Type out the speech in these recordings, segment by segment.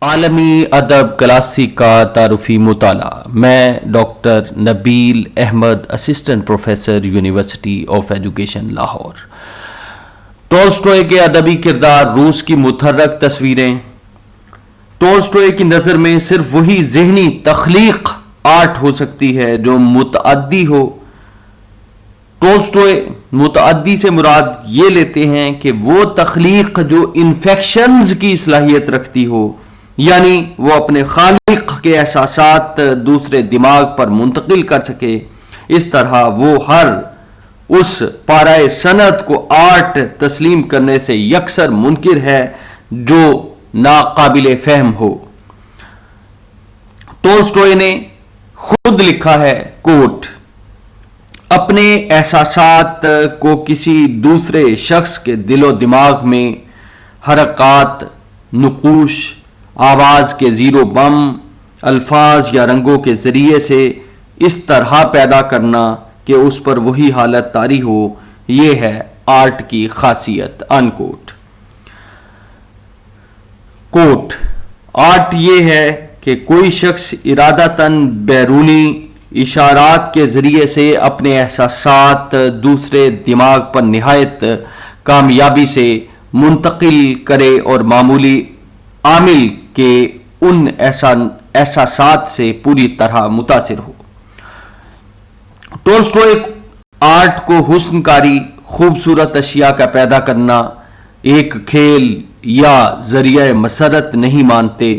عالمی ادب کلاسی کا تعارفی مطالعہ۔ میں doctor Nabeel Ahmed, assistant professor, university of education, Lahore. Tolstoy کے ادبی کردار، روس کی متحرک تصویریں۔ ٹولسٹوئے کی نظر میں صرف وہی ذہنی تخلیق آرٹ ہو سکتی ہے جو متعدی ہو۔ ٹولسٹوئے متعدی سے مراد یہ لیتے ہیں کہ وہ تخلیق جو انفیکشنز کی صلاحیت رکھتی ہو، یعنی وہ اپنے خالق کے احساسات دوسرے دماغ پر منتقل کر سکے۔ اس طرح وہ ہر اس پارائے صنعت کو آرٹ تسلیم کرنے سے یکسر منکر ہے جو ناقابل فہم ہو۔ ٹولسٹوئے نے خود لکھا ہے، کوٹ، اپنے احساسات کو کسی دوسرے شخص کے دل و دماغ میں حرکات، نقوش، آواز کے زیر و بم، الفاظ یا رنگوں کے ذریعے سے اس طرح پیدا کرنا کہ اس پر وہی حالت طاری ہو، یہ ہے آرٹ کی خاصیت۔ انکوٹ۔ کوٹ، آرٹ یہ ہے کہ کوئی شخص ارادتاً بیرونی اشارات کے ذریعے سے اپنے احساسات دوسرے دماغ پر نہایت کامیابی سے منتقل کرے اور معمولی عامل کے ان احساسات سے پوری طرح متاثر ہو۔ ٹولسٹوئے آرٹ کو حسن کاری، خوبصورت اشیاء کا پیدا کرنا ایک کھیل یا ذریعہ مسرت نہیں مانتے۔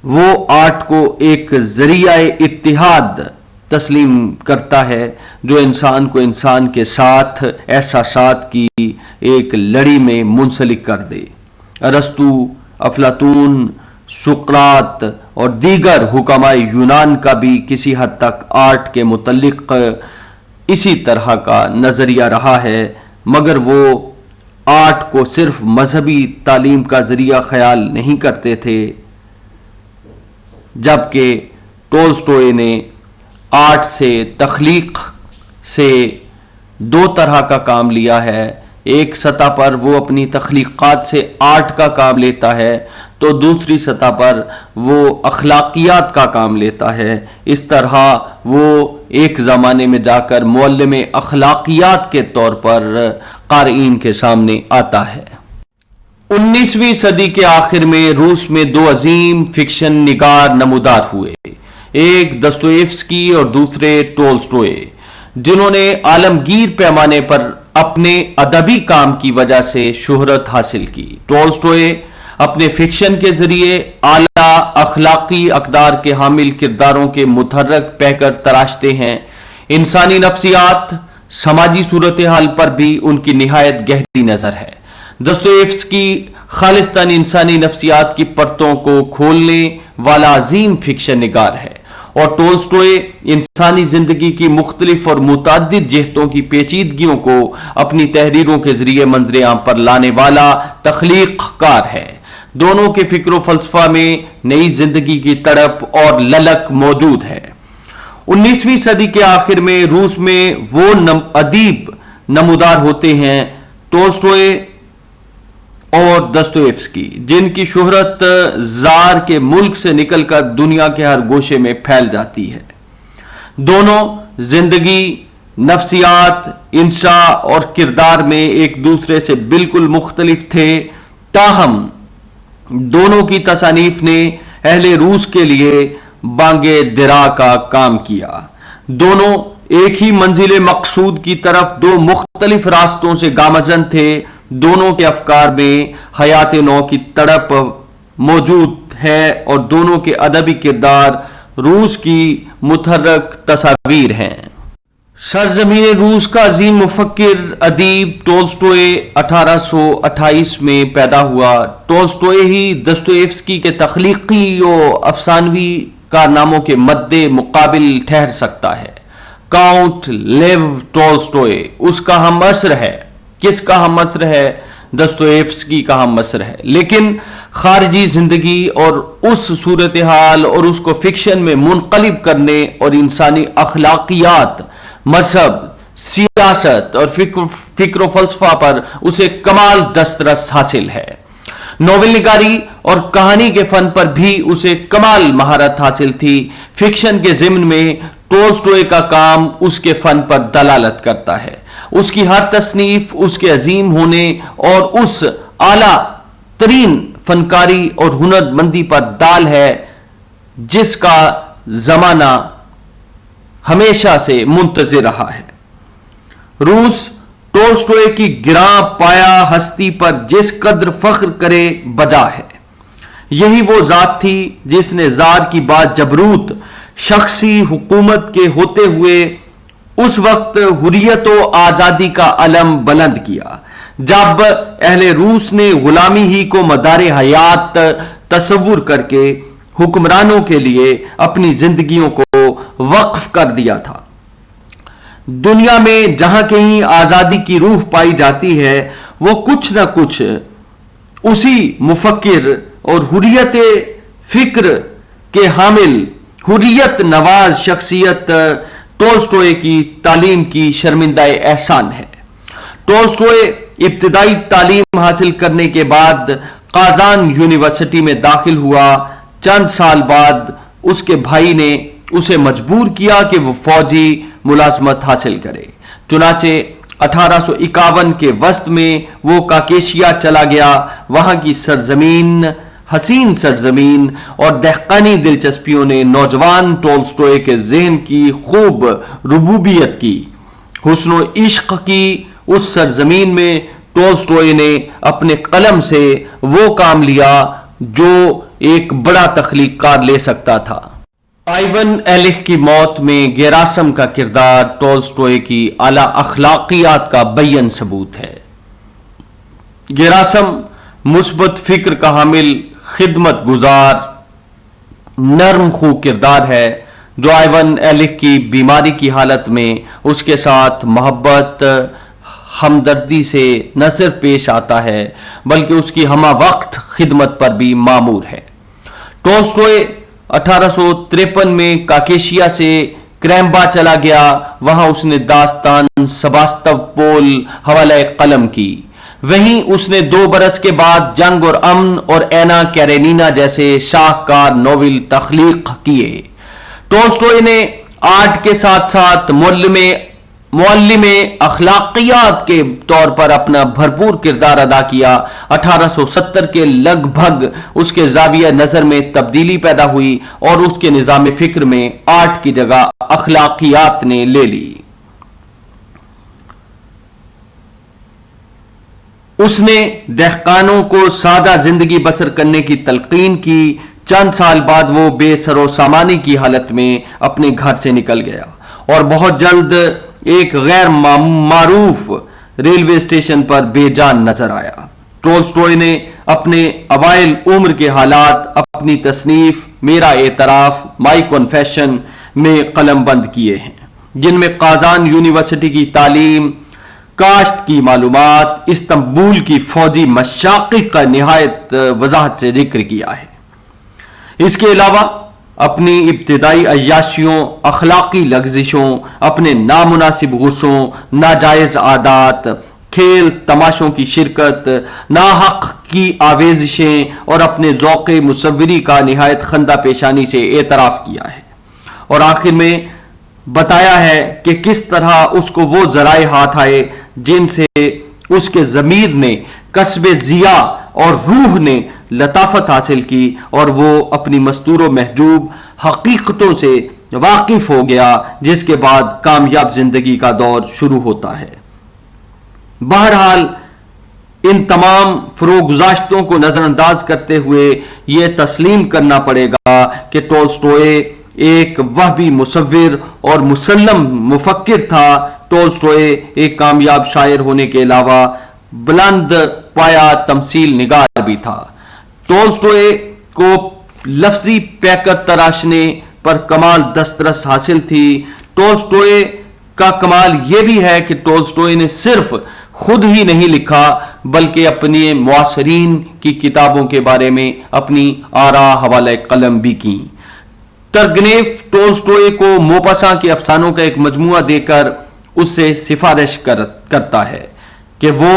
وہ آرٹ کو ایک ذریعہ اتحاد تسلیم کرتا ہے جو انسان کو انسان کے ساتھ احساسات کی ایک لڑی میں منسلک کر دے۔ ارسطو، افلاطون، سقراط اور دیگر حکماء یونان کا بھی کسی حد تک آرٹ کے متعلق اسی طرح کا نظریہ رہا ہے، مگر وہ آرٹ کو صرف مذہبی تعلیم کا ذریعہ خیال نہیں کرتے تھے، جبکہ ٹولسٹوئے نے آرٹ سے، تخلیق سے دو طرح کا کام لیا ہے۔ ایک سطح پر وہ اپنی تخلیقات سے آرٹ کا کام لیتا ہے تو دوسری سطح پر وہ اخلاقیات کا کام لیتا ہے۔ اس طرح وہ ایک زمانے میں جا کر معلم اخلاقیات کے طور پر قارئین کے سامنے آتا ہے۔ 19ویں صدی کے آخر میں روس میں دو عظیم فکشن نگار نمودار ہوئے، ایک دستویفسکی اور دوسرے ٹولسٹوئے، جنہوں نے عالمگیر پیمانے پر اپنے ادبی کام کی وجہ سے شہرت حاصل کی۔ ٹولسٹوئے اپنے فکشن کے ذریعے اعلیٰ اخلاقی اقدار کے حامل کرداروں کے متحرک پیکر تراشتے ہیں۔ انسانی نفسیات، سماجی صورتحال پر بھی ان کی نہایت گہری نظر ہے۔ دستویفسکی خالصتاً انسانی نفسیات کی پرتوں کو کھولنے والا عظیم فکشن نگار ہے، اور ٹولسٹوئے انسانی زندگی کی مختلف اور متعدد جہتوں کی پیچیدگیوں کو اپنی تحریروں کے ذریعے منظر عام پر لانے والا تخلیق کار ہے۔ دونوں کے فکر و فلسفہ میں نئی زندگی کی تڑپ اور للک موجود ہے۔ 19ویں صدی کے آخر میں روس میں وہ ادیب نمودار ہوتے ہیں، ٹولسٹوئے اور دستویفسکی، جن کی شہرت زار کے ملک سے نکل کر دنیا کے ہر گوشے میں پھیل جاتی ہے۔ دونوں زندگی، نفسیات، انشاء اور کردار میں ایک دوسرے سے بالکل مختلف تھے، تاہم دونوں کی تصانیف نے اہل روس کے لیے بانگ درا کا کام کیا۔ دونوں ایک ہی منزل مقصود کی طرف دو مختلف راستوں سے گامزن تھے۔ دونوں کے افکار میں حیات نو کی تڑپ موجود ہے اور دونوں کے ادبی کردار روس کی متحرک تصاویر ہیں۔ سرزمین روس کا عظیم مفکر ادیب ٹولسٹوئے 1828 میں پیدا ہوا۔ ٹولسٹوئے ہی دستویفسکی کے تخلیقی و افسانوی کارناموں کے مد مقابل ٹھہر سکتا ہے۔ کاؤنٹ لیو ٹولسٹوئے اس کا ہم عصر ہے۔ کس کا ہم عصر ہے؟ دستویفسکی کا ہم عصر ہے، لیکن خارجی زندگی اور اس صورتحال اور اس کو فکشن میں منقلب کرنے اور انسانی اخلاقیات، مذہب، سیاست اور فکر و فلسفہ پر اسے کمال دسترس حاصل ہے۔ ناول نگاری اور کہانی کے فن پر بھی اسے کمال مہارت حاصل تھی۔ فکشن کے ضمن میں ٹولسٹوئے کا کام اس کے فن پر دلالت کرتا ہے۔ اس کی ہر تصنیف اس کے عظیم ہونے اور اس اعلیٰ ترین فنکاری اور ہنرمندی پر دال ہے جس کا زمانہ ہمیشہ سے منتظر رہا ہے۔ روس ٹولسٹوئے کی گراں پایا ہستی پر جس قدر فخر کرے بجا ہے۔ یہی وہ ذات تھی جس نے زار کی بات جبروت شخصی حکومت کے ہوتے ہوئے اس وقت حریت و آزادی کا علم بلند کیا جب اہل روس نے غلامی ہی کو مدار حیات تصور کر کے حکمرانوں کے لیے اپنی زندگیوں کو وقف کر دیا تھا۔ دنیا میں جہاں کہیں آزادی کی روح پائی جاتی ہے وہ کچھ نہ کچھ اسی مفکر اور حریت فکر کے حامل حریت نواز شخصیت ٹولسٹوئے کی تعلیم کی شرمندہ احسان ہے۔ ٹولسٹوئے ابتدائی تعلیم حاصل کرنے کے بعد قازان یونیورسٹی میں داخل ہوا۔ چند سال بعد اس کے بھائی نے اسے مجبور کیا کہ وہ فوجی ملازمت حاصل کرے، چنانچہ 1851 کے وسط میں وہ کاکیشیا چلا گیا۔ وہاں کی سرزمین، حسین سرزمین اور دہقانی دلچسپیوں نے نوجوان ٹولسٹوئے کے ذہن کی خوب ربوبیت کی۔ حسن و عشق کی اس سرزمین میں ٹولسٹوئے نے اپنے قلم سے وہ کام لیا جو ایک بڑا تخلیق کار لے سکتا تھا۔ آئیون ایلک کی موت میں گیراسم کا کردار ٹولسٹوئے کی اعلیٰ اخلاقیات کا بیان ثبوت ہے۔ گیراسم مثبت فکر کا حامل، خدمت گزار، نرم خو کردار ہے جو آئیون ایلک کی بیماری کی حالت میں اس کے ساتھ محبت ہمدردی سے نہ صرف پیش آتا ہے بلکہ اس کی ہمہ وقت خدمت پر بھی مامور ہے۔ ٹولسٹوئے 1853 میں کاکیشیا سے کریمبا چلا گیا۔ وہاں اس نے داستان سباستوپول حوالہ قلم کی۔ وہیں اس نے 2 برس کے بعد جنگ اور امن اور اینا کیرینینا جیسے شاہکار ناول تخلیق کیے۔ ٹولسٹوئے نے آرٹ کے ساتھ ساتھ معلم اخلاقیات کے طور پر اپنا بھرپور کردار ادا کیا۔ 1870 کے لگ بھگ اس کے زاویہ نظر میں تبدیلی پیدا ہوئی اور اس کے نظام فکر میں آرٹ کی جگہ اخلاقیات نے لے لی۔ اس نے دہقانوں کو سادہ زندگی بسر کرنے کی تلقین کی۔ چند سال بعد وہ بے سر و سامانی کی حالت میں اپنے گھر سے نکل گیا اور بہت جلد ایک غیر معروف ریلوے اسٹیشن پر بے جان نظر آیا۔ ٹولسٹوئے نے اپنے اوائل عمر کے حالات اپنی تصنیف میرا اعتراف، مائی کنفیشن میں قلم بند کیے ہیں، جن میں قازان یونیورسٹی کی تعلیم، کاشت کی معلومات، استنبول کی فوجی مشاقق کا نہایت وضاحت سے ذکر کیا ہے۔ اس کے علاوہ اپنی ابتدائی عیاشیوں، اخلاقی لغزشوں، اپنے نامناسب غصوں، ناجائز عادات، کھیل تماشوں کی شرکت، ناحق کی آویزشیں اور اپنے ذوق مصوری کا نہایت خندہ پیشانی سے اعتراف کیا ہے، اور آخر میں بتایا ہے کہ کس طرح اس کو وہ ذرائع ہاتھ آئے جن سے اس کے ضمیر نے کسب ضیاء اور روح نے لطافت حاصل کی اور وہ اپنی مستور و محجوب حقیقتوں سے واقف ہو گیا، جس کے بعد کامیاب زندگی کا دور شروع ہوتا ہے۔ بہرحال ان تمام فروگزاشتوں کو نظر انداز کرتے ہوئے یہ تسلیم کرنا پڑے گا کہ ٹولسٹوئے ایک وہبی مصور اور مسلم مفکر تھا۔ ٹولسٹوئے ایک کامیاب شاعر ہونے کے علاوہ بلند پایا تمثیل نگار بھی تھا۔ ٹولسٹوئے کو لفظی پیکر تراشنے پر کمال دسترس حاصل تھی۔ ٹولسٹوئے کا کمال یہ بھی ہے کہ ٹولسٹوئے نے صرف خود ہی نہیں لکھا بلکہ اپنے معاصرین کی کتابوں کے بارے میں اپنی آراء حوالہ قلم بھی کی۔ ترگنیف ٹولسٹوئے کو موپاساں کے افسانوں کا ایک مجموعہ دے کر اس سے سفارش کرتا ہے کہ وہ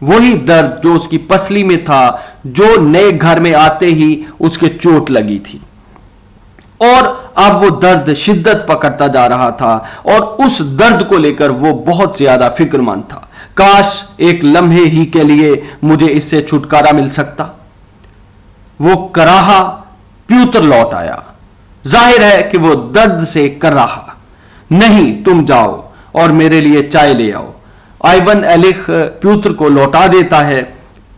وہی درد جو اس کی پسلی میں تھا، جو نئے گھر میں آتے ہی اس کے چوٹ لگی تھی، اور اب وہ درد شدت پکڑتا جا رہا تھا اور اس درد کو لے کر وہ بہت زیادہ فکر مند تھا۔ کاش ایک لمحے ہی کے لیے مجھے اس سے چھٹکارا مل سکتا۔ وہ کراہا پیوتر لوٹ آیا۔ ظاہر ہے کہ وہ درد سے کر رہا۔ نہیں، تم جاؤ اور میرے لیے چائے لے آؤ۔ آئیون ایلک پیوتر کو لوٹا دیتا ہے۔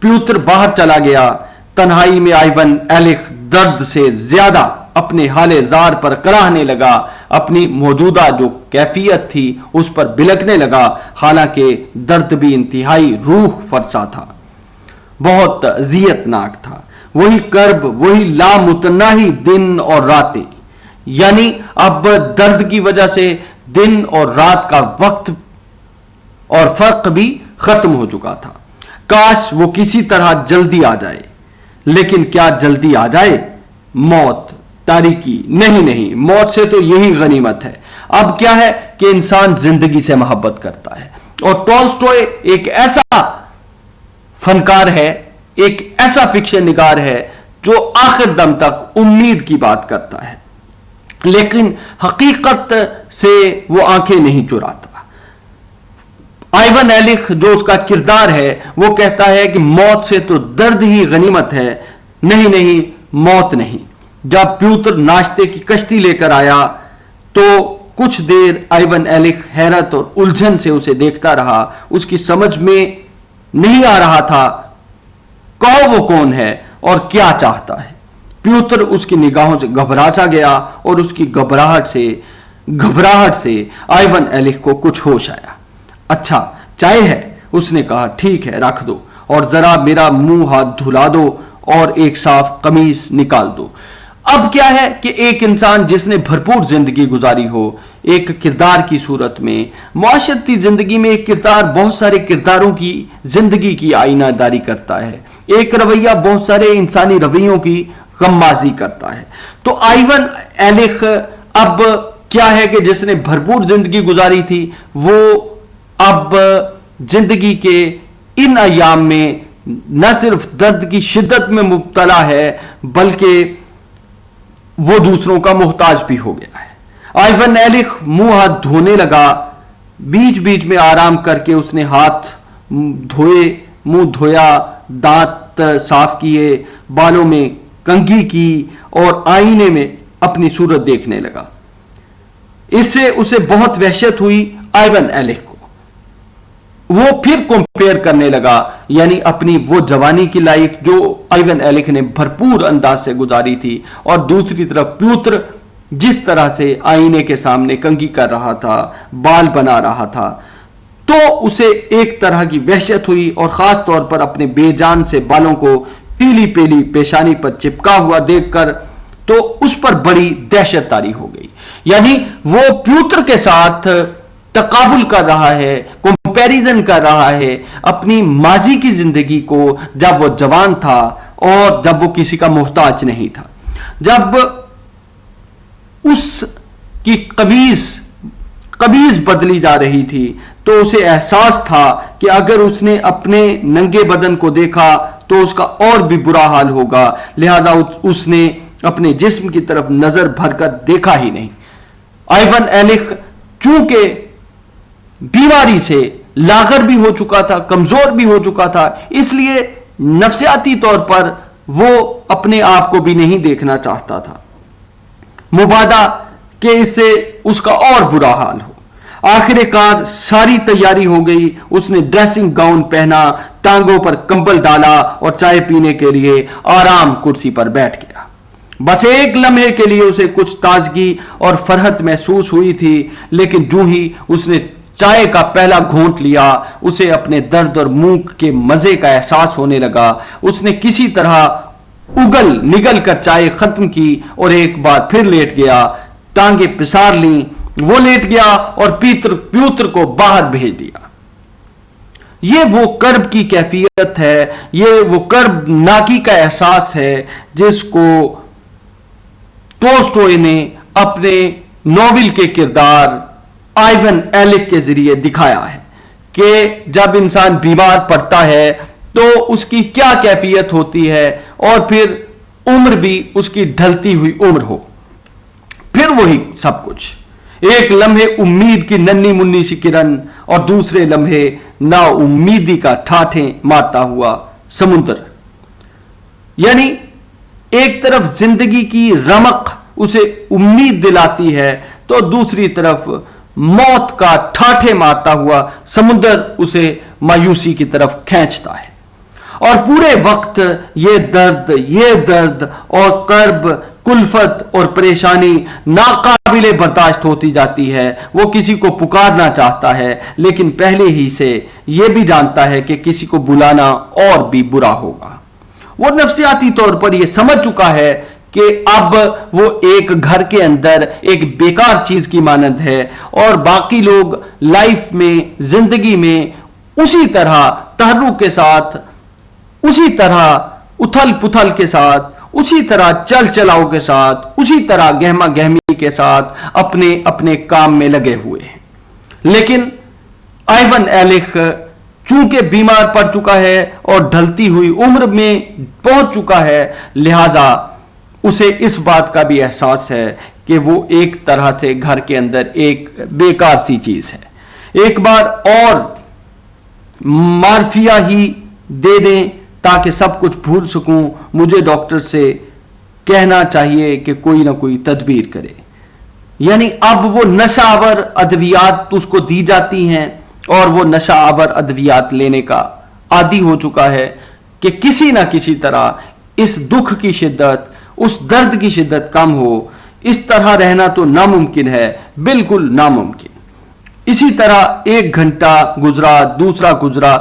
پیوتر باہر چلا گیا۔ تنہائی میں آئیون ایلک درد سے زیادہ اپنے حال زار پر کراہنے لگا، اپنی موجودہ جو کیفیت تھی اس پر بلکنے لگا، حالانکہ درد بھی انتہائی روح فرسا تھا، بہت اذیت ناک تھا۔ وہی کرب، وہی لامتناہی دن اور راتیں، یعنی اب درد کی وجہ سے دن اور رات کا وقت اور فرق بھی ختم ہو چکا تھا۔ کاش وہ کسی طرح جلدی آ جائے، لیکن کیا جلدی آ جائے؟ موت، تاریکی، نہیں، موت سے تو یہی غنیمت ہے۔ اب کیا ہے کہ انسان زندگی سے محبت کرتا ہے، اور ٹولسٹوئے ایک ایسا فنکار ہے، ایک ایسا فکشن نگار ہے جو آخر دم تک امید کی بات کرتا ہے، لیکن حقیقت سے وہ آنکھیں نہیں چراتا۔ آئیون ایلک جو اس کا کردار ہے، وہ کہتا ہے کہ موت سے تو درد ہی غنیمت ہے۔ نہیں، موت نہیں۔ جب پیوتر ناشتے کی کشتی لے کر آیا تو کچھ دیر آئیون ایلک حیرت اور الجھن سے اسے دیکھتا رہا۔ اس کی سمجھ میں نہیں آ رہا تھا کہو وہ کون ہے اور کیا چاہتا ہے۔ پیوتر اس کی نگاہوں سے گھبرا سا گیا، اور اس کی گھبراہٹ سے آئیون ایلک کو کچھ ہوش آیا۔ اچھا، چائے ہے؟ اس نے کہا۔ ٹھیک ہے، رکھ دو، اور ذرا میرا منہ ہاتھ دھلا دو اور ایک صاف قمیص نکال دو۔ اب کیا ہے کہ ایک انسان جس نے بھرپور زندگی گزاری ہو، ایک کردار کی صورت میں، معاشرتی زندگی میں ایک کردار بہت سارے کرداروں کی زندگی کی آئینہ داری کرتا ہے، ایک رویہ بہت سارے انسانی رویوں کی غمازی کرتا ہے۔ تو آئیون ایلک اب کیا ہے کہ جس نے بھرپور زندگی گزاری تھی، وہ اب زندگی کے ان ایام میں نہ صرف درد کی شدت میں مبتلا ہے، بلکہ وہ دوسروں کا محتاج بھی ہو گیا ہے۔ آئیون ایلک منہ ہاتھ دھونے لگا، بیچ بیچ میں آرام کر کے اس نے ہاتھ دھوئے، منہ دھویا، دانت صاف کیے، بالوں میں کنگھی کی اور آئینے میں اپنی صورت دیکھنے لگا۔ اس سے اسے بہت وحشت ہوئی آئیون ایلک کو۔ وہ پھر کمپیئر کرنے لگا، یعنی اپنی وہ جوانی کی لائف جو آئیون ایلک نے بھرپور انداز سے گزاری تھی، اور دوسری طرف پیوتر جس طرح سے آئینے کے سامنے کنگھی کر رہا تھا، بال بنا رہا تھا، تو اسے ایک طرح کی وحشت ہوئی، اور خاص طور پر اپنے بے جان سے بالوں کو پیلی پیلی پیشانی پر چپکا ہوا دیکھ کر تو اس پر بڑی دہشت طاری ہو گئی۔ یعنی وہ پیوتر کے ساتھ تقابل کر رہا ہے، کمپیریزن کر رہا ہے اپنی ماضی کی زندگی کو، جب وہ جوان تھا اور جب وہ کسی کا محتاج نہیں تھا، جب اس کی قمیض بدلی جا رہی تھی تو اسے احساس تھا کہ اگر اس نے اپنے ننگے بدن کو دیکھا تو اس کا اور بھی برا حال ہوگا، لہذا اس نے اپنے جسم کی طرف نظر بھر کر دیکھا ہی نہیں۔ آئیون ایلک چونکہ بیماری سے لاغر بھی ہو چکا تھا، کمزور بھی ہو چکا تھا، اس لیے نفسیاتی طور پر وہ اپنے آپ کو بھی نہیں دیکھنا چاہتا تھا، مبادا کہ اس سے اس کا اور برا حال ہو۔ آخر کار ساری تیاری ہو گئی، اس نے ڈریسنگ گاؤن پہنا، ٹانگوں پر کمبل ڈالا اور چائے پینے کے لیے آرام کرسی پر بیٹھ گیا۔ بس ایک لمحے کے لیے اسے کچھ تازگی اور فرحت محسوس ہوئی تھی، لیکن جو ہی اس نے چائے کا پہلا گھونٹ لیا، اسے اپنے درد اور منہ کے مزے کا احساس ہونے لگا۔ اس نے کسی طرح نگل کر چائے ختم کی اور ایک بار پھر لیٹ گیا، ٹانگیں پسار لیں، وہ لیٹ گیا اور پیوتر کو باہر بھیج دیا۔ یہ وہ کرب کی کیفیت ہے، یہ وہ کرب ناکی کا احساس ہے جس کو ٹولسٹوئے نے اپنے ناول کے کردار آئیون ایلک کے ذریعے دکھایا ہے۔ کہ جب انسان بیمار پڑتا ہے تو اس کی کیا کیفیت ہوتی ہے، اور پھر عمر بھی اس کی ڈھلتی ہوئی عمر ہو، پھر وہی سب کچھ، ایک لمحے امید کی ننھی منی سی کرن اور دوسرے لمحے نا امیدی کا ٹھاٹھیں مارتا ہوا سمندر۔ یعنی ایک طرف زندگی کی رمق اسے امید دلاتی ہے تو دوسری طرف موت کا ٹھاٹھے مارتا ہوا سمندر اسے مایوسی کی طرف کھینچتا ہے، اور پورے وقت یہ درد اور کرب، کلفت اور پریشانی ناقابل برداشت ہوتی جاتی ہے۔ وہ کسی کو پکارنا چاہتا ہے لیکن پہلے ہی سے یہ بھی جانتا ہے کہ کسی کو بلانا اور بھی برا ہوگا۔ وہ نفسیاتی طور پر یہ سمجھ چکا ہے کہ اب وہ ایک گھر کے اندر ایک بیکار چیز کی مانند ہے، اور باقی لوگ لائف میں، زندگی میں اسی طرح تحرک کے ساتھ، اسی طرح اتھل پتھل کے ساتھ، اسی طرح چل چلاؤ کے ساتھ، اسی طرح گہما گہمی کے ساتھ اپنے اپنے کام میں لگے ہوئے ہیں۔ لیکن آئیون ایلک چونکہ بیمار پڑ چکا ہے اور ڈھلتی ہوئی عمر میں پہنچ چکا ہے، لہذا اسے اس بات کا بھی احساس ہے کہ وہ ایک طرح سے گھر کے اندر ایک بیکار سی چیز ہے۔ ایک بار اور مارفیا ہی دے دیں تاکہ سب کچھ بھول سکوں، مجھے ڈاکٹر سے کہنا چاہیے کہ کوئی نہ کوئی تدبیر کرے۔ یعنی اب وہ نشہ آور ادویات اس کو دی جاتی ہیں، اور وہ نشہ آور ادویات لینے کا عادی ہو چکا ہے کہ کسی نہ کسی طرح اس دکھ کی شدت، اس درد کی شدت کم ہو۔ اس طرح رہنا تو ناممکن ہے، بالکل ناممکن۔ اسی طرح ایک گھنٹہ گزرا، دوسرا گزرا۔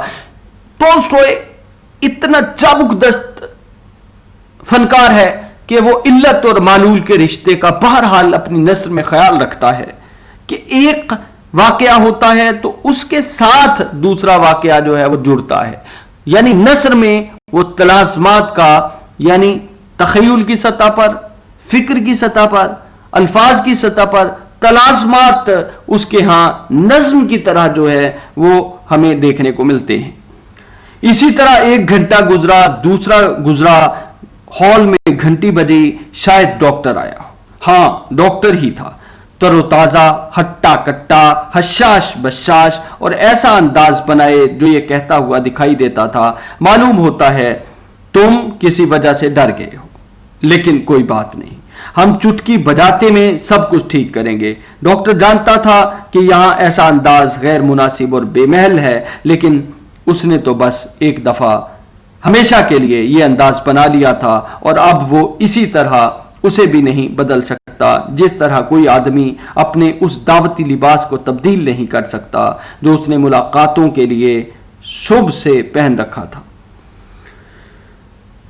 ٹولسٹوئے اتنا چابک دست فنکار ہے کہ وہ علت اور معلول کے رشتے کا بہرحال اپنی نثر میں خیال رکھتا ہے کہ ایک واقعہ ہوتا ہے تو اس کے ساتھ دوسرا واقعہ جو ہے وہ جڑتا ہے۔ یعنی نثر میں وہ تلازمات کا، یعنی تخیل کی سطح پر، فکر کی سطح پر، الفاظ کی سطح پر تلازمات اس کے ہاں نظم کی طرح جو ہے وہ ہمیں دیکھنے کو ملتے ہیں۔ اسی طرح ایک گھنٹہ گزرا، دوسرا گزرا، ہال میں گھنٹی بجی، شاید ڈاکٹر آیا ہو۔ ہاں، ڈاکٹر ہی تھا، تر و تازہ، ہٹا کٹا، حشاش بشاش، اور ایسا انداز بنائے جو یہ کہتا ہوا دکھائی دیتا تھا، معلوم ہوتا ہے تم کسی وجہ سے ڈر گئے ہو، لیکن کوئی بات نہیں، ہم چٹکی بجاتے میں سب کچھ ٹھیک کریں گے۔ ڈاکٹر جانتا تھا کہ یہاں ایسا انداز غیر مناسب اور بے محل ہے، لیکن اس نے تو بس ایک دفعہ ہمیشہ کے لیے یہ انداز بنا لیا تھا، اور اب وہ اسی طرح اسے بھی نہیں بدل سکتا، جس طرح کوئی آدمی اپنے اس دعوتی لباس کو تبدیل نہیں کر سکتا جو اس نے ملاقاتوں کے لیے شبھ سے پہن رکھا تھا۔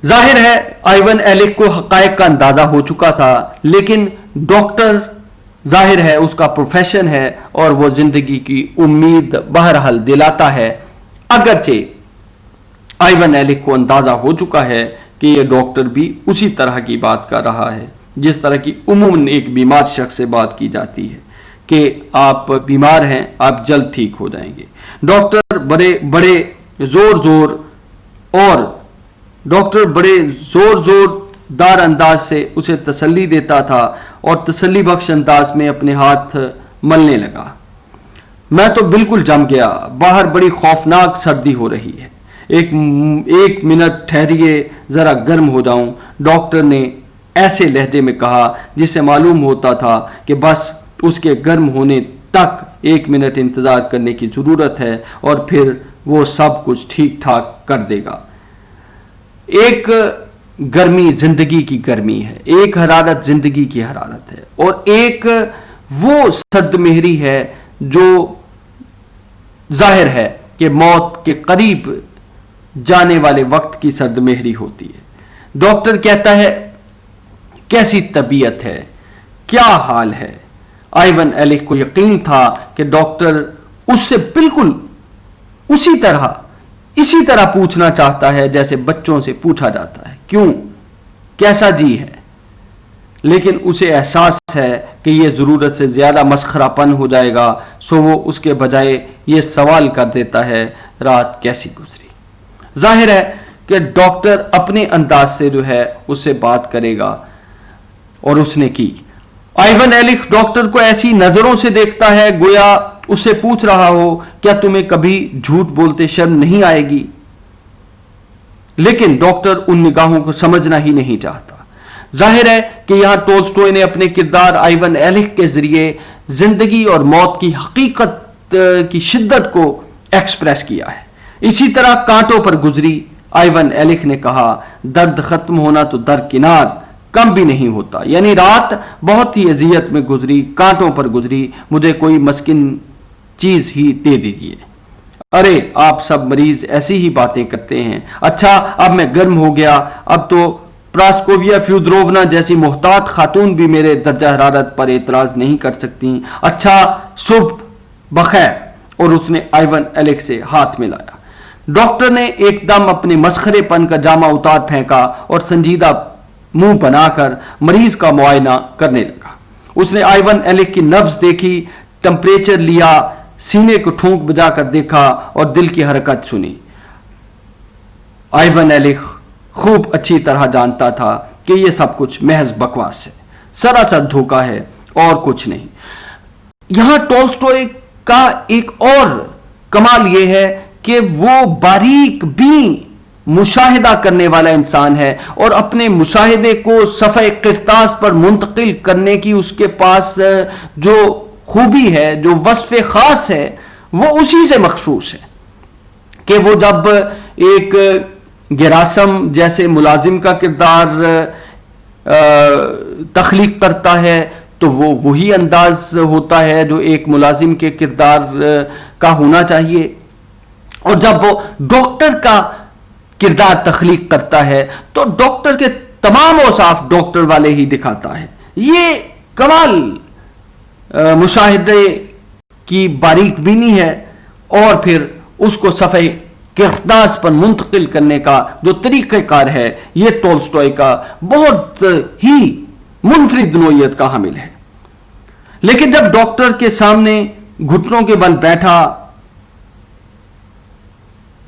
ظاہر ہے آئیون ایلک کو حقائق کا اندازہ ہو چکا تھا، لیکن ڈاکٹر ظاہر ہے اس کا پروفیشن ہے اور وہ زندگی کی امید بہرحال دلاتا ہے، اگرچہ آئیون ایلک کو اندازہ ہو چکا ہے کہ یہ ڈاکٹر بھی اسی طرح کی بات کر رہا ہے جس طرح کی عموماً ایک بیمار شخص سے بات کی جاتی ہے کہ آپ بیمار ہیں، آپ جلد ٹھیک ہو جائیں گے۔ ڈاکٹر بڑے زور دار انداز سے اسے تسلی دیتا تھا اور تسلی بخش انداز میں اپنے ہاتھ ملنے لگا۔ میں تو بالکل جم گیا، باہر بڑی خوفناک سردی ہو رہی ہے، ایک منٹ ٹھہریے، ذرا گرم ہو جاؤں، ڈاکٹر نے ایسے لہجے میں کہا جس سے معلوم ہوتا تھا کہ بس اس کے گرم ہونے تک ایک منٹ انتظار کرنے کی ضرورت ہے اور پھر وہ سب کچھ ٹھیک ٹھاک کر دے گا۔ ایک گرمی زندگی کی گرمی ہے، ایک حرارت زندگی کی حرارت ہے، اور ایک وہ سرد مہری ہے جو ظاہر ہے کہ موت کے قریب جانے والے وقت کی سرد مہری ہوتی ہے۔ ڈاکٹر کہتا ہے کیسی طبیعت ہے، کیا حال ہے؟ آئیون ایلک کو یقین تھا کہ ڈاکٹر اس سے بالکل اسی طرح پوچھنا چاہتا ہے جیسے بچوں سے پوچھا جاتا ہے، کیوں، کیسا جی ہے، لیکن اسے احساس ہے کہ یہ ضرورت سے زیادہ مسخرہ پن ہو جائے گا، سو وہ اس کے بجائے یہ سوال کر دیتا ہے رات کیسی گزری۔ ظاہر ہے کہ ڈاکٹر اپنے انداز سے جو ہے اس سے بات کرے گا، اور اس نے کی۔ آئیون ایلک ڈاکٹر کو ایسی نظروں سے دیکھتا ہے گویا اسے پوچھ رہا ہو کیا تمہیں کبھی جھوٹ بولتے شرم نہیں آئے گی، لیکن ڈاکٹر ان نگاہوں کو سمجھنا ہی نہیں چاہتا۔ ظاہر ہے کہ یہاں ٹولسٹوئے نے اپنے کردار آئیون ایلک کے ذریعے زندگی اور موت کی حقیقت کی شدت کو ایکسپریس کیا ہے۔ اسی طرح کانٹوں پر گزری، آئیون ایلک نے کہا درد ختم ہونا تو درکنار کم بھی نہیں ہوتا، یعنی رات بہت ہی اذیت میں گزری، کانٹوں پر گزری، مجھے کوئی مسکن چیز ہی دے دیجیے۔ ارے آپ سب مریض ایسی ہی باتیں کرتے ہیں۔ اچھا اب میں گرم ہو گیا، اب تو پراسکوویا فیودروونا جیسی محتاط خاتون بھی میرے درجہ حرارت پر اعتراض نہیں کر سکتی۔ اچھا صبح بخیر۔ اور اس نے آئیون ایلک سے ہاتھ ملایا۔ ڈاکٹر نے ایک دم اپنے مسخرے پن کا جامہ اتار پھینکا اور سنجیدہ منہ بنا کر مریض کا معائنہ کرنے لگا۔ اس نے آئیون ایلک کی نبض دیکھی، ٹمپریچر لیا، سینے کو ٹھونک بجا کر دیکھا اور دل کی حرکت سنی۔ آئیون ایلک خوب اچھی طرح جانتا تھا کہ یہ سب کچھ محض بکواس ہے، سراسر دھوکہ ہے اور کچھ نہیں۔ یہاں ٹولسٹوئے کا ایک اور کمال یہ ہے کہ وہ باریک بین مشاہدہ کرنے والا انسان ہے، اور اپنے مشاہدے کو صفحہ کرتاس پر منتقل کرنے کی اس کے پاس جو خوبی ہے، جو وصف خاص ہے، وہ اسی سے مخصوص ہے کہ وہ جب ایک گراسم جیسے ملازم کا کردار تخلیق کرتا ہے تو وہ وہی انداز ہوتا ہے جو ایک ملازم کے کردار کا ہونا چاہیے، اور جب وہ ڈاکٹر کا کردار تخلیق کرتا ہے تو ڈاکٹر کے تمام اوصاف ڈاکٹر والے ہی دکھاتا ہے۔ یہ کمال مشاہدے کی باریک بینی ہے، اور پھر اس کو صفحہ کرتاس پر منتقل کرنے کا جو طریقہ کار ہے، یہ ٹولسٹوئے کا بہت ہی منفرد نوعیت کا حامل ہے۔ لیکن جب ڈاکٹر کے سامنے گھٹنوں کے بل بیٹھا،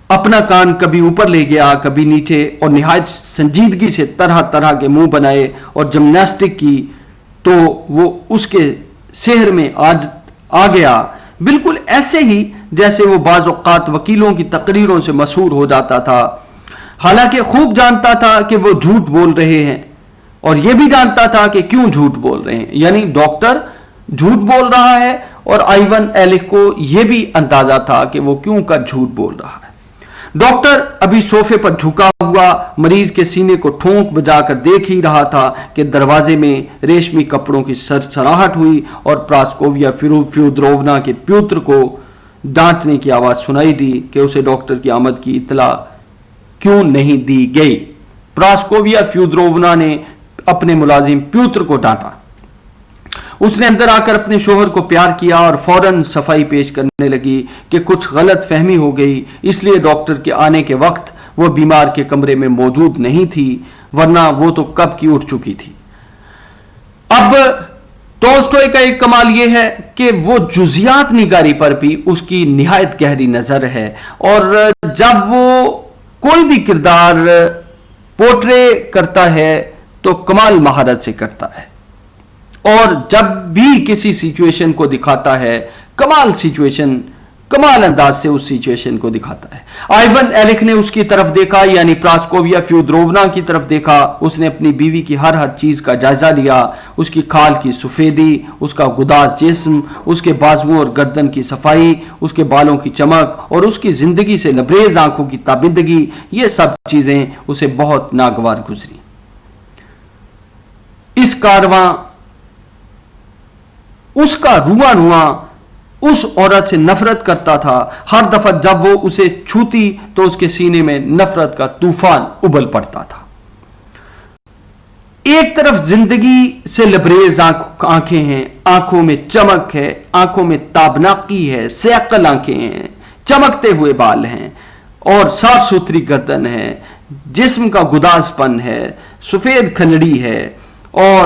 اپنا کان کبھی اوپر لے گیا کبھی نیچے، اور نہایت سنجیدگی سے طرح طرح کے منہ بنائے اور جمناسٹک کی، تو وہ اس کے سحر میں آ گیا، بالکل ایسے ہی جیسے وہ بعض اوقات وکیلوں کی تقریروں سے مسحور ہو جاتا تھا۔ حالانکہ خوب جانتا تھا کہ وہ جھوٹ بول رہے ہیں، اور یہ بھی جانتا تھا کہ کیوں جھوٹ بول رہے ہیں، یعنی ڈاکٹر جھوٹ بول رہا ہے، اور آئیون ایلک کو یہ بھی اندازہ تھا کہ وہ کیوں کا جھوٹ بول رہا ہے۔ ڈاکٹر ابھی صوفے پر جھکا ہوا مریض کے سینے کو ٹھونک بجا کر دیکھ ہی رہا تھا کہ دروازے میں ریشمی کپڑوں کی سرسراہٹ ہوئی، اور پراسکوویا فیودروونا کے پیوتر کو ڈانٹنے کی آواز سنائی دی کہ اسے ڈاکٹر کی آمد کی اطلاع کیوں نہیں دی گئی۔ پراسکوویا فیودروونا نے اپنے ملازم پیوتر کو ڈانٹا۔ اس نے اندر آ کر اپنے شوہر کو پیار کیا اور فوراً صفائی پیش کرنے لگی کہ کچھ غلط فہمی ہو گئی، اس لیے ڈاکٹر کے آنے کے وقت وہ بیمار کے کمرے میں موجود نہیں تھی، ورنہ وہ تو کب کی اٹھ چکی تھی۔ اب ٹولسٹوئے کا ایک کمال یہ ہے کہ وہ جزیات نگاری پر بھی اس کی نہایت گہری نظر ہے، اور جب وہ کوئی بھی کردار پورٹرے کرتا ہے تو کمال مہارت سے کرتا ہے، اور جب بھی کسی سچویشن کو دکھاتا ہے کمال انداز سے اس سچویشن کو دکھاتا ہے۔ آئیون ایلک نے اس کی طرف دیکھا، یعنی پراسکوویا فیودروونا کی طرف دیکھا۔ اس نے اپنی بیوی کی ہر چیز کا جائزہ لیا، اس کی کھال کی سفیدی، اس کا گداز جسم، اس کے بازوؤں اور گردن کی صفائی، اس کے بالوں کی چمک، اور اس کی زندگی سے لبریز آنکھوں کی تابندگی، یہ سب چیزیں اسے بہت ناگوار گزری۔ اس کا رواں اس عورت سے نفرت کرتا تھا۔ ہر دفعہ جب وہ اسے چھوتی تو اس کے سینے میں نفرت کا طوفان ابل پڑتا تھا۔ ایک طرف زندگی سے لبریز آنکھیں ہیں، آنکھوں میں چمک ہے، آنکھوں میں تابناکی ہے، سیقل آنکھیں ہیں، چمکتے ہوئے بال ہیں، اور صاف ستھری گردن ہے، جسم کا گداز پن ہے، سفید کھلڑی ہے، اور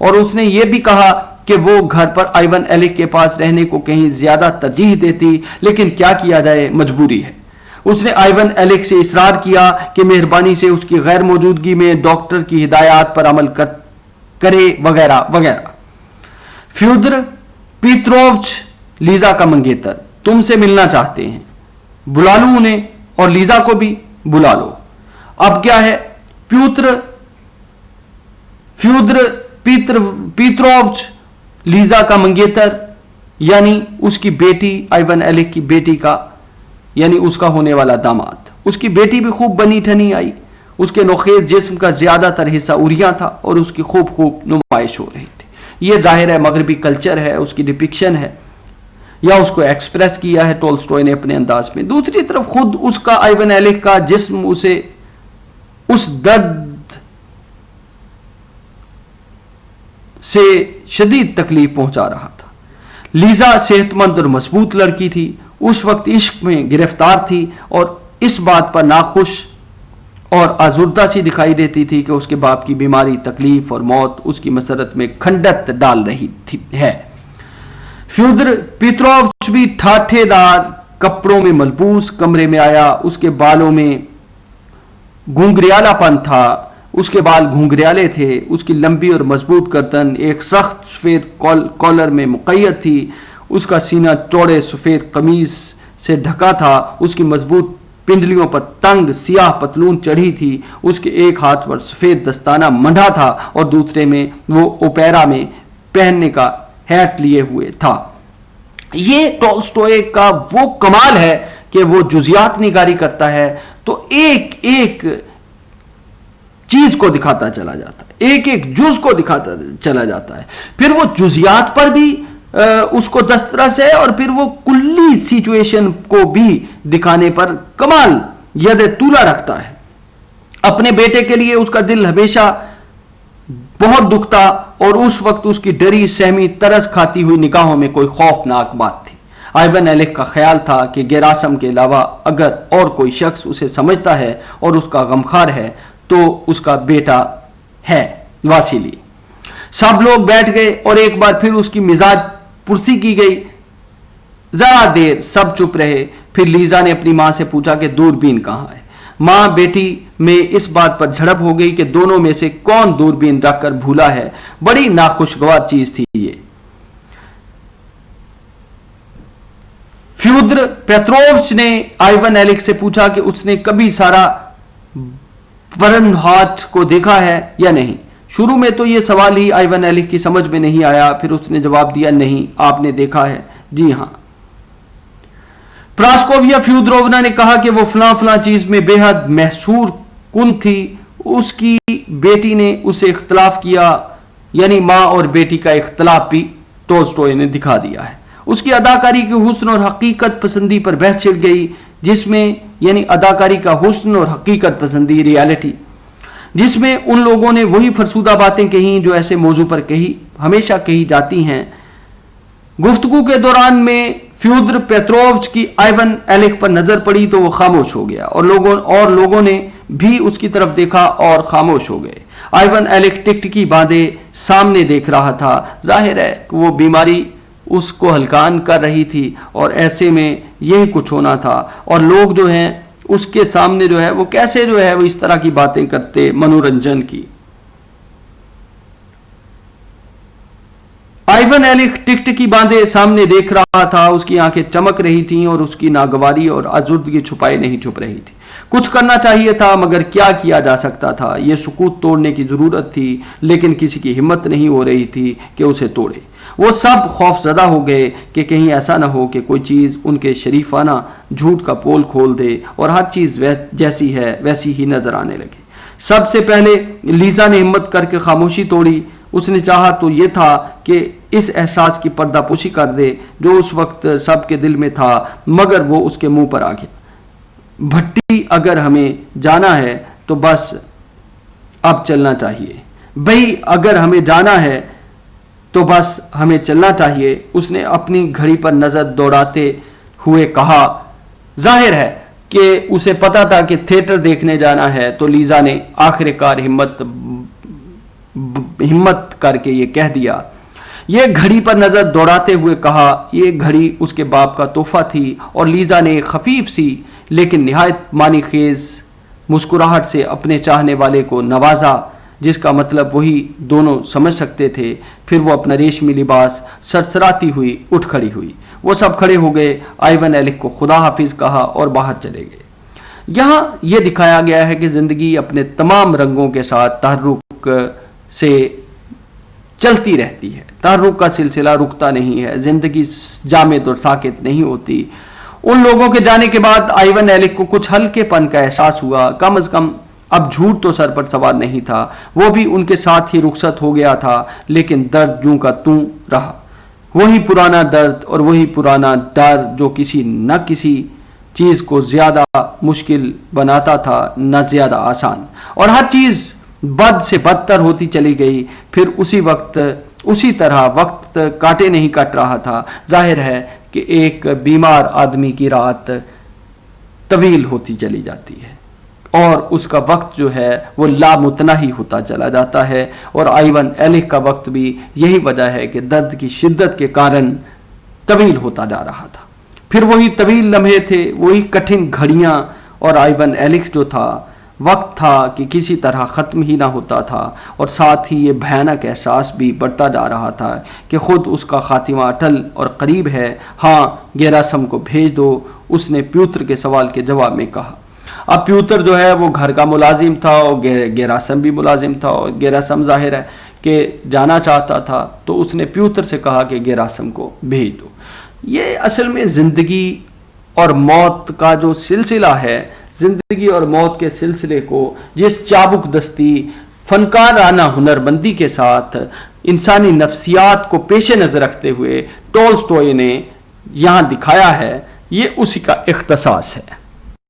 اور اس نے یہ بھی کہا کہ وہ گھر پر آئیون ایلک کے پاس رہنے کو کہیں زیادہ ترجیح دیتی، لیکن کیا کیا جائے، مجبوری ہے۔ اس نے آئیون ایلک سے اصرار کیا کہ مہربانی سے اس کی غیر موجودگی میں ڈاکٹر کی ہدایات پر عمل کرے وغیرہ وغیرہ۔ فیودر پیترووچ لیزا کا منگیتر تم سے ملنا چاہتے ہیں، بلا لوں انہیں، اور لیزا کو بھی بلا لو۔ اب کیا ہے، فیودر پیترووچ لیزا کا منگیتر یعنی اس کی بیٹی، آئیون ایلک کی بیٹی کا، یعنی اس کا ہونے والا داماد۔ اس کی بیٹی بھی خوب بنی ٹھنی آئی، اس کے نوخیز جسم کا زیادہ تر حصہ اوریاں تھا اور اس کی خوب نمائش ہو رہی تھی۔ یہ ظاہر ہے مغربی کلچر ہے، اس کی ڈپکشن ہے، یا اس کو ایکسپریس کیا ہے ٹولسٹوئے نے اپنے انداز میں۔ دوسری طرف خود اس کا آئیون ایلک کا جسم اسے اس درد سے شدید تکلیف پہنچا رہا تھا۔ لیزا صحت مند اور مضبوط لڑکی تھی، اس وقت عشق میں گرفتار تھی اور اس بات پر ناخوش اور آزردہ سی دکھائی دیتی تھی کہ اس کے باپ کی بیماری، تکلیف اور موت اس کی مسرت میں کھنڈت ڈال رہی ہے۔ فیودر پیترووچ بھی ٹھاٹھے دار کپڑوں میں ملبوس کمرے میں آیا۔ اس کے بالوں میں گھنگریالا پن تھا، اس کے بال گھنگریالے تھے، اس کی لمبی اور مضبوط گردن ایک سخت سفید کالر میں مقید تھی، اس کا سینہ چوڑے سفید قمیض سے ڈھکا تھا، اس کی مضبوط پنڈلیوں پر تنگ سیاہ پتلون چڑھی تھی، اس کے ایک ہاتھ پر سفید دستانہ منڈھا تھا اور دوسرے میں وہ اوپیرا میں پہننے کا ہیٹ لیے ہوئے تھا۔ یہ ٹولسٹوئے کا وہ کمال ہے کہ وہ جزیات نگاری کرتا ہے تو ایک ایک چیز کو دکھاتا چلا جاتا ہے، ایک ایک جز کو دکھاتا چلا جاتا ہے، پھر وہ جزیات پر بھی اس کو دسترس ہے اور پھر وہ کلی سچویشن کو بھی دکھانے پر کمال ید طولہ رکھتا ہے۔ اپنے بیٹے کے لیے اس کا دل ہمیشہ بہت دکھتا اور اس وقت اس کی ڈری سہمی ترس کھاتی ہوئی نگاہوں میں کوئی خوفناک بات تھی۔ آئیون ایلک کا خیال تھا کہ گیراسم کے علاوہ اگر اور کوئی شخص اسے سمجھتا ہے اور اس کا غمخوار ہے تو اس کا بیٹا ہے واسیلی۔ سب لوگ بیٹھ گئے اور ایک بار پھر اس کی مزاج پرسی کی گئی۔ ذرا دیر سب چپ رہے، پھر لیزا نے اپنی ماں سے پوچھا کہ دوربین کہاں ہے۔ ماں بیٹی میں اس بات پر جھڑپ ہو گئی کہ دونوں میں سے کون دوربین رکھ کر بھولا ہے۔ بڑی ناخوشگوار چیز تھی یہ۔ فیودر پیترووچ نے آئیون ایلک سے پوچھا کہ اس نے کبھی سارا برنہارٹ کو دیکھا ہے یا نہیں۔ شروع میں تو یہ سوال ہی آئیون ایلک کی سمجھ میں نہیں آیا، پھر اس نے جواب دیا، نہیں، آپ نے دیکھا ہے؟ جی ہاں۔ پراسکوویا فیودروونا نے کہا کہ وہ فلاں فلاں چیز میں بے حد محصور کن تھی۔ اس کی بیٹی نے اسے اختلاف کیا، یعنی ماں اور بیٹی کا اختلاف بھی ٹولسٹوئے نے دکھا دیا ہے۔ اس کی اداکاری کی حسن اور حقیقت پسندی پر بحث چھڑ گئی، جس میں یعنی اداکاری کا حسن اور حقیقت پسندی، ریالٹی، جس میں ان لوگوں نے وہی فرسودہ باتیں کہیں جو ایسے موضوع پر ہمیشہ کہی جاتی ہیں۔ گفتگو کے دوران میں فیودر پیترووچ کی آئیون ایلک پر نظر پڑی تو وہ خاموش ہو گیا اور لوگوں نے بھی اس کی طرف دیکھا اور خاموش ہو گئے۔ آئیون ایلک ٹکٹکی باندھے سامنے دیکھ رہا تھا۔ ظاہر ہے کہ وہ بیماری اس کو ہلکان کر رہی تھی اور ایسے میں یہی کچھ ہونا تھا، اور لوگ جو ہیں اس کے سامنے جو ہے وہ کیسے جو ہے وہ اس طرح کی باتیں کرتے منورنجن کی۔ آئیون ایلک ٹکٹکی باندھے سامنے دیکھ رہا تھا، اس کی آنکھیں چمک رہی تھیں اور اس کی ناگواری اور آزردگی چھپائے نہیں چھپ رہی تھی۔ کچھ کرنا چاہیے تھا مگر کیا کیا جا سکتا تھا؟ یہ سکوت توڑنے کی ضرورت تھی، لیکن کسی کی ہمت نہیں ہو رہی تھی کہ اسے توڑے۔ وہ سب خوف زدہ ہو گئے کہ کہیں ایسا نہ ہو کہ کوئی چیز ان کے شریفانہ جھوٹ کا پول کھول دے اور ہر چیز جیسی ہے ویسی ہی نظر آنے لگے۔ سب سے پہلے لیزا نے ہمت کر کے خاموشی توڑی۔ اس نے چاہا تو یہ تھا کہ اس احساس کی پردہ پوشی کر دے جو اس وقت سب کے دل میں تھا، مگر وہ اس کے منہ پر آ گیا۔ بھٹی، اگر ہمیں جانا ہے تو بس اب چلنا چاہیے۔ بھئی، اگر ہمیں جانا ہے تو بس ہمیں چلنا چاہیے، اس نے اپنی گھڑی پر نظر دوڑاتے ہوئے کہا۔ ظاہر ہے کہ اسے پتا تھا کہ تھیٹر دیکھنے جانا ہے، تو لیزا نے آخر کار ہمت ہمت کر کے یہ کہہ دیا۔ یہ گھڑی پر نظر دوڑاتے ہوئے کہا، یہ گھڑی اس کے باپ کا تحفہ تھی، اور لیزا نے خفیف سی لیکن نہایت معنی خیز مسکراہٹ سے اپنے چاہنے والے کو نوازا، جس کا مطلب وہی دونوں سمجھ سکتے تھے۔ پھر وہ اپنا ریشمی لباس سرسراتی ہوئی اٹھ کھڑی ہوئی۔ وہ سب کھڑے ہو گئے، آئیون ایلک کو خدا حافظ کہا اور باہر چلے گئے۔ یہاں یہ دکھایا گیا ہے کہ زندگی اپنے تمام رنگوں کے ساتھ تحرک سے چلتی رہتی ہے، تحرک کا سلسلہ رکتا نہیں ہے، زندگی جامد اور ساکت نہیں ہوتی۔ ان لوگوں کے جانے کے بعد آئیون ایلک کو کچھ ہلکے پن کا احساس ہوا، کم از کم اب جھوٹ تو سر پر سوار نہیں تھا، وہ بھی ان کے ساتھ ہی رخصت ہو گیا تھا، لیکن درد جوں کا توں رہا، وہی پرانا درد اور وہی پرانا ڈر جو کسی نہ کسی چیز کو زیادہ مشکل بناتا تھا نہ زیادہ آسان، اور ہر چیز بد سے بدتر ہوتی چلی گئی۔ پھر اسی طرح وقت کاٹے نہیں کٹ رہا تھا۔ ظاہر ہے کہ ایک بیمار آدمی کی رات طویل ہوتی چلی جاتی ہے اور اس کا وقت جو ہے وہ لامتناہی ہوتا چلا جاتا ہے، اور آئیون ایلک کا وقت بھی یہی وجہ ہے کہ درد کی شدت کے کارن طویل ہوتا جا رہا تھا۔ پھر وہی طویل لمحے تھے، وہی کٹھن گھڑیاں، اور آئیون ایلک جو تھا وقت تھا کہ کسی طرح ختم ہی نہ ہوتا تھا، اور ساتھ ہی یہ بھیانک احساس بھی بڑھتا جا رہا تھا کہ خود اس کا خاتمہ اٹل اور قریب ہے۔ ہاں، گیراسم کو بھیج دو، اس نے پیوتر کے سوال کے جواب میں کہا۔ اب پیوتر جو ہے وہ گھر کا ملازم تھا اور گیراسم بھی ملازم تھا، اور گیراسم ظاہر ہے کہ جانا چاہتا تھا، تو اس نے پیوتر سے کہا کہ گیراسم کو بھیج دو۔ یہ اصل میں زندگی اور موت کا جو سلسلہ ہے، زندگی اور موت کے سلسلے کو جس چابک دستی فنکارانہ ہنرمندی کے ساتھ انسانی نفسیات کو پیش نظر رکھتے ہوئے ٹولسٹوئے نے یہاں دکھایا ہے، یہ اسی کا اختصاص ہے۔